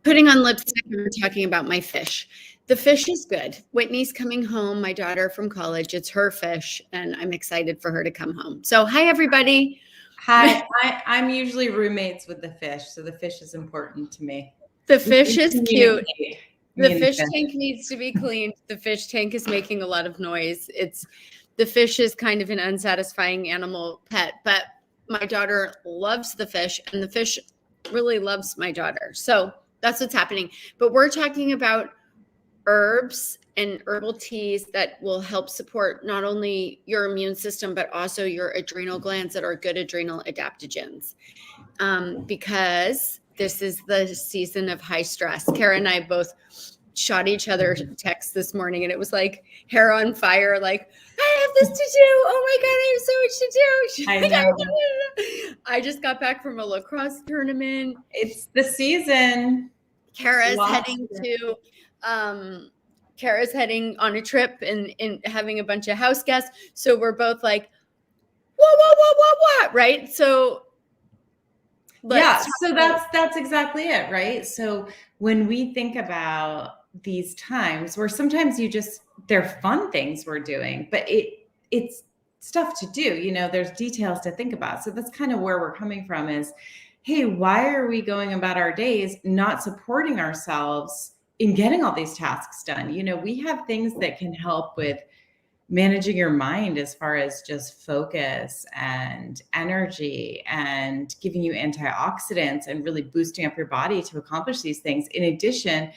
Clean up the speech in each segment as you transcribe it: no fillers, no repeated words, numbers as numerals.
putting on lipstick and we're talking about my fish. The fish is good. Whitney's coming home, my daughter from college. It's her fish, and I'm excited for her to come home. So, hi, everybody. Hi, I'm usually roommates with the fish, so the fish is important to me. The fish is cute. The fish tank needs to be cleaned. The fish tank is making a lot of noise. The fish is kind of an unsatisfying animal pet, but my daughter loves the fish, and the fish really loves my daughter. So that's what's happening. But we're talking about herbs and herbal teas that will help support not only your immune system, but also your adrenal glands that are good adrenal adaptogens. Because this is the season of high stress. Kara and I both shot each other texts this morning, and it was like hair on fire, like, I have this to do. Oh my God, I have so much to do. I know. I just got back from a lacrosse tournament. It's the season. Kara's heading on a trip and having a bunch of house guests. So we're both like, what? Right? So so that's exactly it, right? So when we think about these times where sometimes they're fun things we're doing, but it's stuff to do, there's details to think about. So that's kind of where we're coming from is, hey, why are we going about our days not supporting ourselves in getting all these tasks done? We have things that can help with managing your mind as far as just focus and energy and giving you antioxidants and really boosting up your body to accomplish these things. In addition,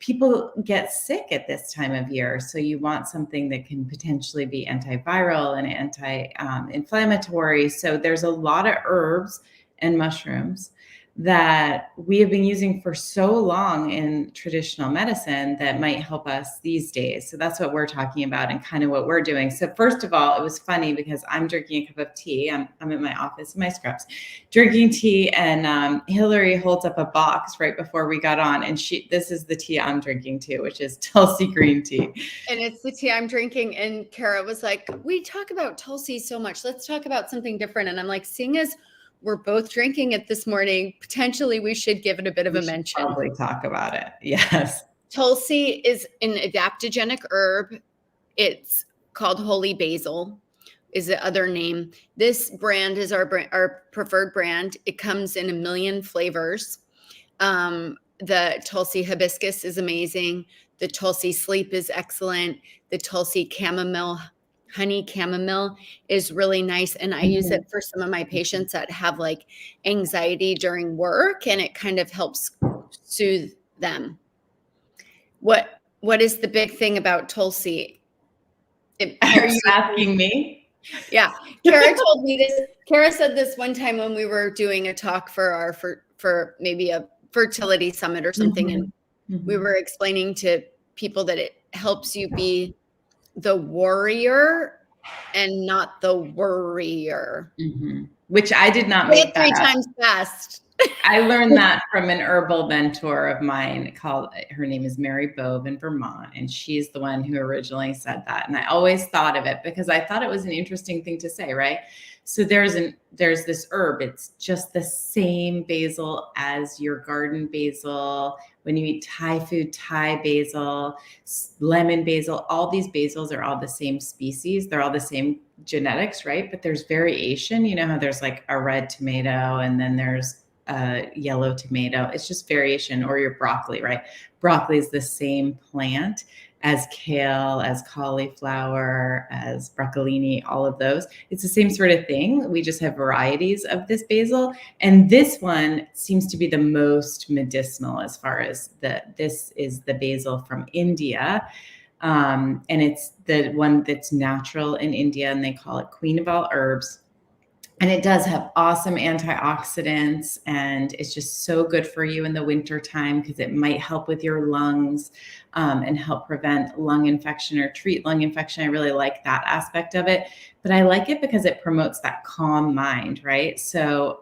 people get sick at this time of year. So you want something that can potentially be antiviral and anti-inflammatory. So there's a lot of herbs and mushrooms that we have been using for so long in traditional medicine that might help us these days. So that's what we're talking about and kind of what we're doing. So first of all, it was funny because I'm drinking a cup of tea. I'm at my office in my scrubs drinking tea, and Hillary holds up a box right before we got on, and this is the tea I'm drinking too, which is Tulsi green tea. And it's the tea I'm drinking. And Kara was like, we talk about Tulsi so much. Let's talk about something different. And I'm like, seeing as we're both drinking it this morning, potentially we should give it a bit of a mention. Probably talk about it. Yes. Tulsi is an adaptogenic herb. It's called holy basil is the other name. This brand is our preferred brand. It comes in 1 million flavors. The Tulsi hibiscus is amazing. The Tulsi sleep is excellent. The Tulsi honey chamomile is really nice. And I use it for some of my patients that have like anxiety during work, and it kind of helps soothe them. What is the big thing about Tulsi? Are you asking me? Yeah. Kara told me this. Kara said this one time when we were doing a talk for maybe a fertility summit or something. Mm-hmm. And we were explaining to people that it helps you be the warrior and not the worrier. Mm-hmm. Which I did not make that 3 times fast. I learned that from an herbal mentor of mine her name is Mary Bove in Vermont. And she's the one who originally said that. And I always thought of it because I thought it was an interesting thing to say, right? So there's this herb. It's just the same basil as your garden basil. When you eat Thai food, Thai basil, lemon basil, all these basils are all the same species. They're all the same genetics, right? But there's variation. You know how there's like a red tomato and then there's a yellow tomato. It's just variation. Or your broccoli, right? Broccoli is the same plant as kale, as cauliflower, as broccolini, all of those. It's the same sort of thing. We just have varieties of this basil. And this one seems to be the most medicinal as far as this is the basil from India. And it's the one that's natural in India, and they call it queen of all herbs. And it does have awesome antioxidants, and it's just so good for you in the winter time because it might help with your lungs and help prevent lung infection or treat lung infection. I really like that aspect of it, but I like it because it promotes that calm mind, right? So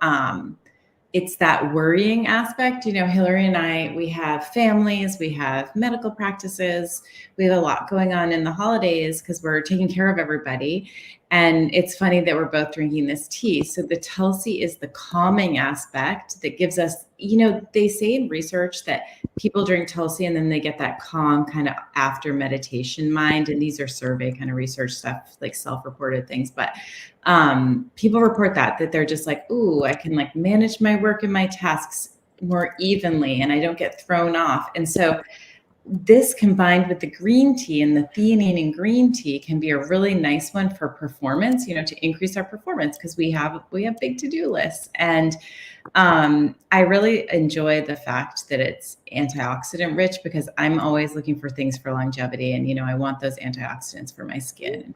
it's that worrying aspect. You know, Hillary and I, we have families, we have medical practices, we have a lot going on in the holidays because we're taking care of everybody. And it's funny that we're both drinking this tea. So the Tulsi is the calming aspect that gives us, they say in research that people drink Tulsi and then they get that calm kind of after meditation mind. And these are survey kind of research stuff, like self-reported things. But people report that they're just like, ooh, I can like manage my work and my tasks more evenly and I don't get thrown off. And so this combined with the green tea and the theanine in green tea can be a really nice one for performance, to increase our performance, because we have big to-do lists. And I really enjoy the fact that it's antioxidant rich, because I'm always looking for things for longevity. And, I want those antioxidants for my skin and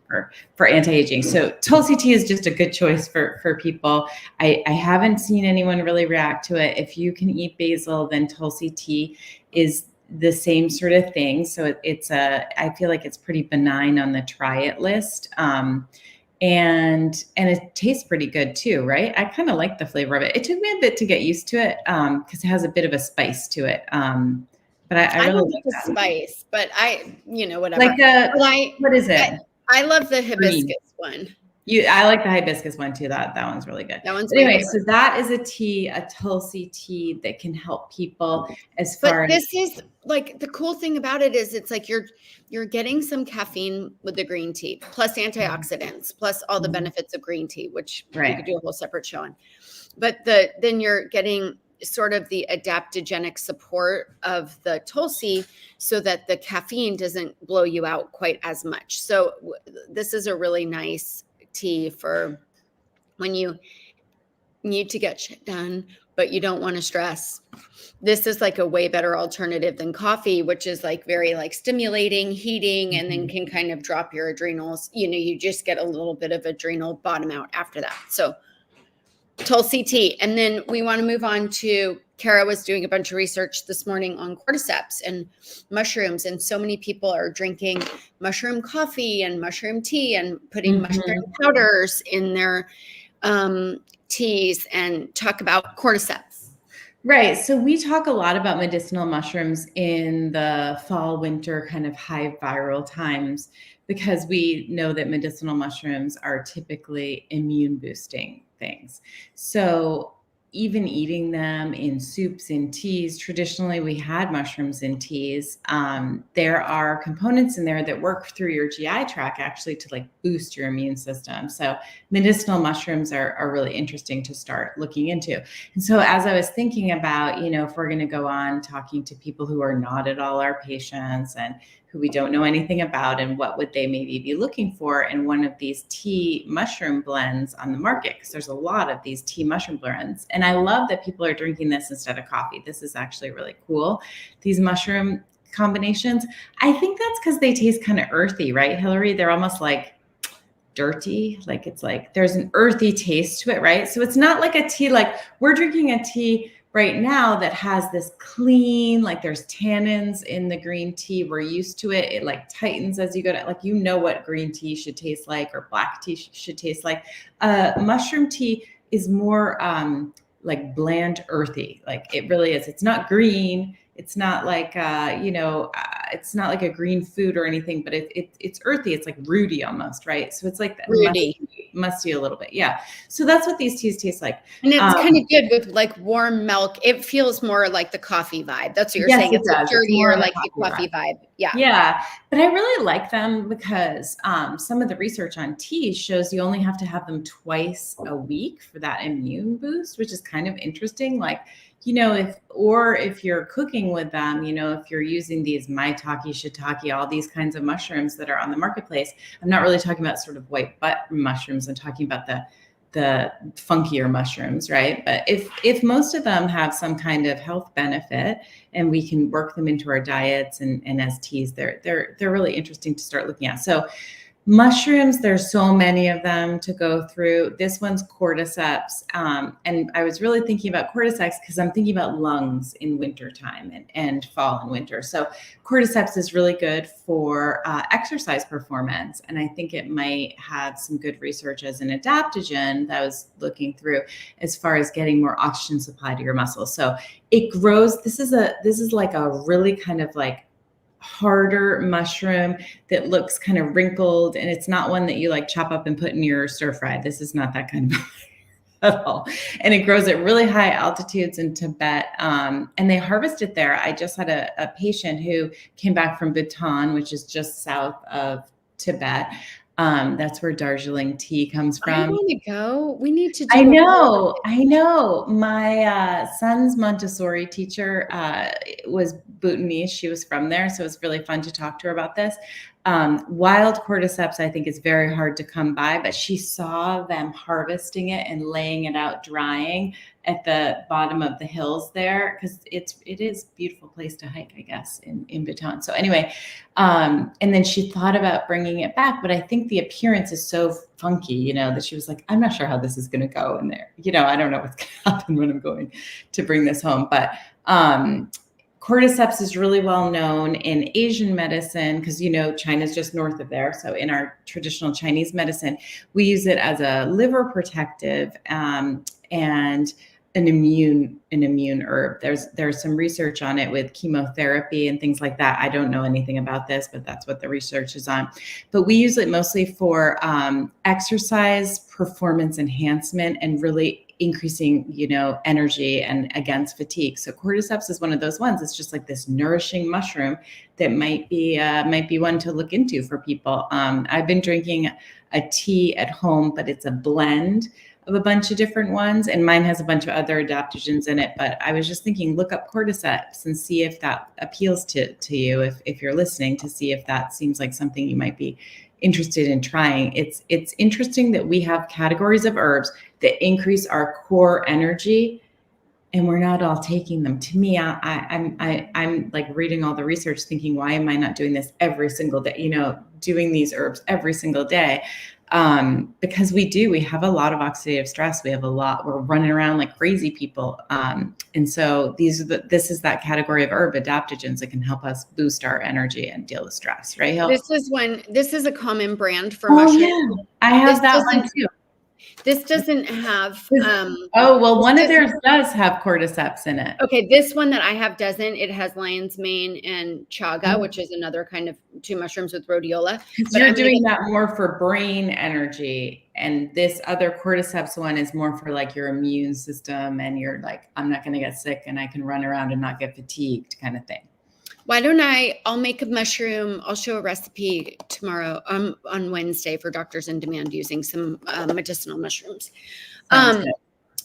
for anti-aging. So Tulsi tea is just a good choice for people. I haven't seen anyone really react to it. If you can eat basil, then Tulsi tea is the same sort of thing. So I feel like it's pretty benign on the try it list. And it tastes pretty good too, right? I kind of like the flavor of it. It took me a bit to get used to it because it has a bit of a spice to it. But I really like the spice, but whatever. Like what is it? I love the hibiscus one. I like the hibiscus one too. That one's really good. That one's anyway. So that is a Tulsi tea that can help people as far as. But this is like the cool thing about it is it's like you're getting some caffeine with the green tea, plus antioxidants, plus all the benefits of green tea, which we could do a whole separate show on. But then you're getting sort of the adaptogenic support of the Tulsi so that the caffeine doesn't blow you out quite as much. So this is a really nice tea for when you need to get shit done, but you don't want to stress. This is like a way better alternative than coffee, which is like very like stimulating, heating, and then can kind of drop your adrenals. You just get a little bit of adrenal bottom out after that. So Tulsi tea. And then we want to move on to, Kara was doing a bunch of research this morning on cordyceps and mushrooms. And so many people are drinking mushroom coffee and mushroom tea and putting mushroom powders in their teas, and talk about cordyceps. Right. So we talk a lot about medicinal mushrooms in the fall, winter kind of high viral times, because we know that medicinal mushrooms are typically immune boosting things. So even eating them in soups, in teas, traditionally we had mushrooms in teas. There are components in there that work through your GI tract actually to like boost your immune system. So medicinal mushrooms are really interesting to start looking into. And so as I was thinking about, if we're going to go on talking to people who are not at all our patients and who we don't know anything about, and what would they maybe be looking for in one of these tea mushroom blends on the market, because there's a lot of these tea mushroom blends. And I love that people are drinking this instead of coffee. This is actually really cool. These mushroom combinations, I think that's because they taste kind of earthy, right, Hillary? They're almost like dirty. Like it's like there's an earthy taste to it, right? So it's not like a tea, like we're drinking a tea right now that has this clean, like there's tannins in the green tea. We're used to it. It like tightens as you go to, like, what green tea should taste like, or black tea should taste like. Mushroom tea is more like bland, earthy. Like it really is. It's not green. It's not like, it's not like a green food or anything, but it's earthy. It's like rooty almost, right? So it's like musty a little bit. Yeah. So that's what these teas taste like. And it's kind of good with like warm milk. It feels more like the coffee vibe. That's what you're saying. It's a dirtier, like the coffee vibe. Yeah. Yeah. But I really like them because some of the research on teas shows you only have to have them twice a week for that immune boost, which is kind of interesting. Like, if you're cooking with them, if you're using these maitake, shiitake, all these kinds of mushrooms that are on the marketplace, I'm not really talking about sort of white butt mushrooms. I'm talking about the funkier mushrooms, right? But if most of them have some kind of health benefit and we can work them into our diets and as teas, they're really interesting to start looking at. So mushrooms, there's so many of them to go through. This one's cordyceps. And I was really thinking about cordyceps because I'm thinking about lungs in wintertime and fall and winter. So cordyceps is really good for exercise performance. And I think it might have some good research as an adaptogen that I was looking through as far as getting more oxygen supply to your muscles. So it grows. This is like a really kind of like harder mushroom that looks kind of wrinkled, and it's not one that you like chop up and put in your stir fry. This is not that kind of at all. And it grows at really high altitudes in Tibet. And they harvest it there. I just had a patient who came back from Bhutan, which is just south of Tibet. That's where Darjeeling tea comes from. I want to go. We need to do I know. My son's Montessori teacher was Bhutanese. She was from there. So it's really fun to talk to her about this. Wild cordyceps, I think, is very hard to come by, but she saw them harvesting it and laying it out drying at the bottom of the hills there, because it is a beautiful place to hike, I guess, in Bhutan. So anyway, and then she thought about bringing it back, but I think the appearance is so funky, that she was like, I'm not sure how this is going to go in there. I don't know what's going to happen when I'm going to bring this home, but cordyceps is really well known in Asian medicine because, China's just north of there. So in our traditional Chinese medicine, we use it as a liver protective and an immune herb. There's some research on it with chemotherapy and things like that. I don't know anything about this, but that's what the research is on. But we use it mostly for exercise, performance enhancement, and really increasing, energy and against fatigue. So cordyceps is one of those ones. It's just like this nourishing mushroom that might be one to look into for people. I've been drinking a tea at home, but it's a blend of a bunch of different ones, and mine has a bunch of other adaptogens in it. But I was just thinking, look up cordyceps and see if that appeals to you, if you're listening, to see if that seems like something you might be interested in trying. It's interesting that we have categories of herbs that increase our core energy, and we're not all taking them. To me, I'm like reading all the research thinking, why am I not doing this every single day? Doing these herbs every single day. Because we have a lot of oxidative stress. We're running around like crazy people. And so this is that category of herb adaptogens that can help us boost our energy and deal with stress, right? This is a common brand for mushrooms. Yeah. I have that one too. This doesn't have. One of theirs does have cordyceps in it. Okay, this one that I have doesn't. It has lion's mane and chaga, which is another kind of two mushrooms with rhodiola. But you're doing that more for brain energy, and this other cordyceps one is more for like your immune system, and you're like, I'm not going to get sick, and I can run around and not get fatigued, kind of thing. Why don't I'll make a mushroom. I'll show a recipe tomorrow on Wednesday for Doctors in Demand using some medicinal mushrooms.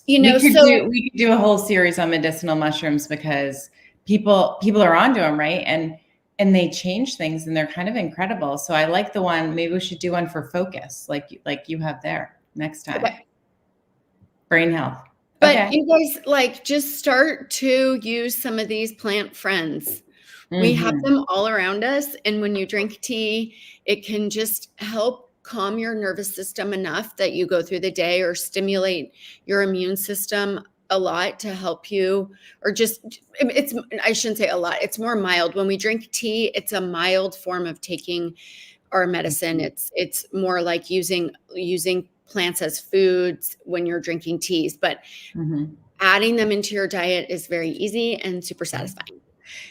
We could do a whole series on medicinal mushrooms because people are onto them, right? And they change things, and they're kind of incredible. So I like the one. Maybe we should do one for focus, like you have there next time. Okay. Brain health. But you guys just start to use some of these plant friends. We have them all around us. And when you drink tea, it can just help calm your nervous system enough that you go through the day, or stimulate your immune system a lot to help you, or I shouldn't say a lot. It's more mild. When we drink tea, it's a mild form of taking our medicine. It's more like using plants as foods when you're drinking teas, but adding them into your diet is very easy and super satisfying.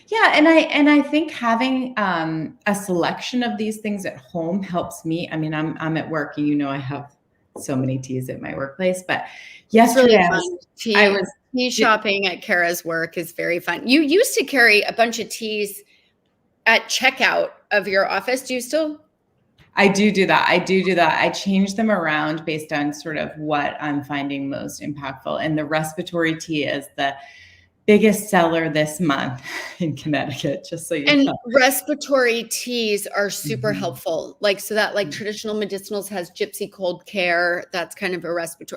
Yeah. And I think having a selection of these things at home helps me. I mean, I'm at work, and I have so many teas at my workplace, but yesterday I was tea shopping at Kara's work is very fun. You used to carry a bunch of teas at checkout of your office. Do you still? I do that. I change them around based on sort of what I'm finding most impactful. And the respiratory tea is the biggest seller this month in Connecticut, just so you know. And respiratory teas are super helpful. Traditional medicinals has Gypsy Cold Care. That's kind of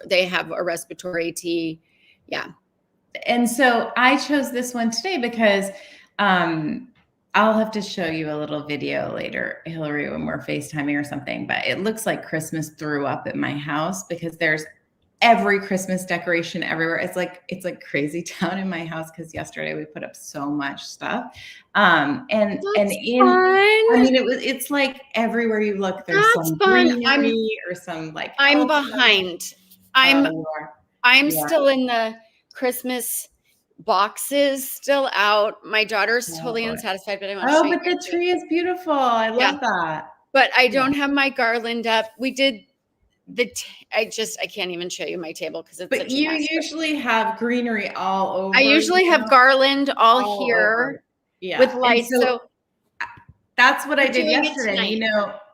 they have a respiratory tea. Yeah. And so I chose this one today because I'll have to show you a little video later, Hillary, when we're FaceTiming or something, but it looks like Christmas threw up at my house because there's every Christmas decoration everywhere. It's like crazy town in my house because yesterday we put up so much stuff. It's like everywhere you look, there's some greenery or some like. I'm behind. I'm still in the Christmas boxes still out. My daughter's totally boy. unsatisfied, but I want to show you. But the tree is beautiful. I love that. But I don't have my garland up. We did I can't even show you my table because it's But such a you mess. usually have greenery all over. I usually have garland all here with lights. So that's what I did yesterday.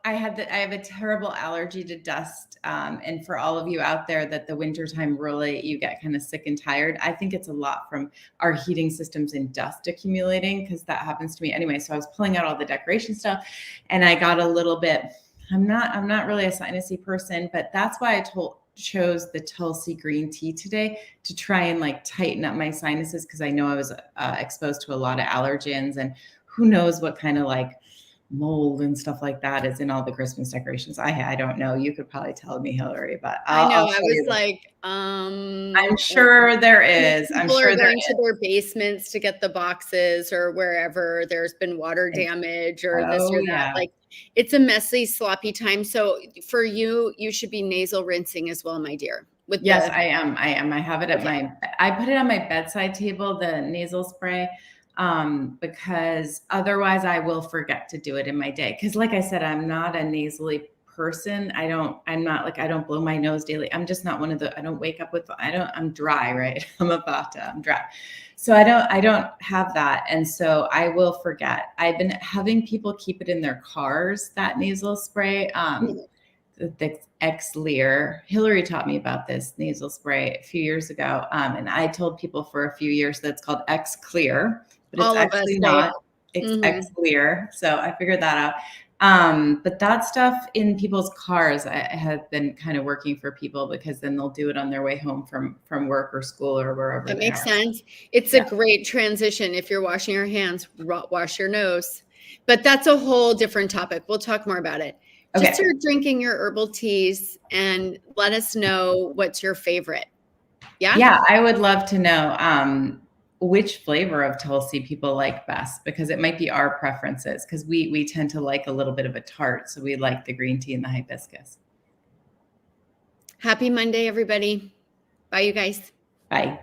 I have a terrible allergy to dust. And for all of you out there that the wintertime really, you get kind of sick and tired. I think it's a lot from our heating systems and dust accumulating, because that happens to me anyway. So I was pulling out all the decoration stuff and I got a little bit, I'm not really a sinusy person, but that's why I chose the Tulsi green tea today to try and like tighten up my sinuses. Cause I know I was exposed to a lot of allergens, and who knows what kind of like mold and stuff like that is in all the Christmas decorations. I don't know. You could probably tell me, Hillary, but I was like, I'm sure there is. I'm sure they're going to their basements to get the boxes, or wherever there's been water damage or this or that. Like, it's a messy, sloppy time. So for you, you should be nasal rinsing as well, my dear. I am. I have it at I put it on my bedside table, the nasal spray. Because otherwise I will forget to do it in my day. Cause like I said, I'm not a nasally person. I don't blow my nose daily. I'm just not I don't wake up I'm dry, right? I'm dry. So I don't have that. And so I will forget. I've been having people keep it in their cars, that nasal spray. The elixirs. Hillary taught me about this nasal spray a few years ago. And I told people for a few years that it's called X-Clear, but it's actually not. It's elixirs. So I figured that out. But that stuff in people's cars, I have been kind of working for people, because then they'll do it on their way home from work or school or wherever. That makes sense. It's a great transition. If you're washing your hands, wash your nose. But that's a whole different topic. We'll talk more about it. Just start drinking your herbal teas and let us know what's your favorite. Yeah, I would love to know which flavor of Tulsi people like best, because it might be our preferences, because we tend to like a little bit of a tart. So we like the green tea and the hibiscus. Happy Monday, everybody. Bye, you guys. Bye.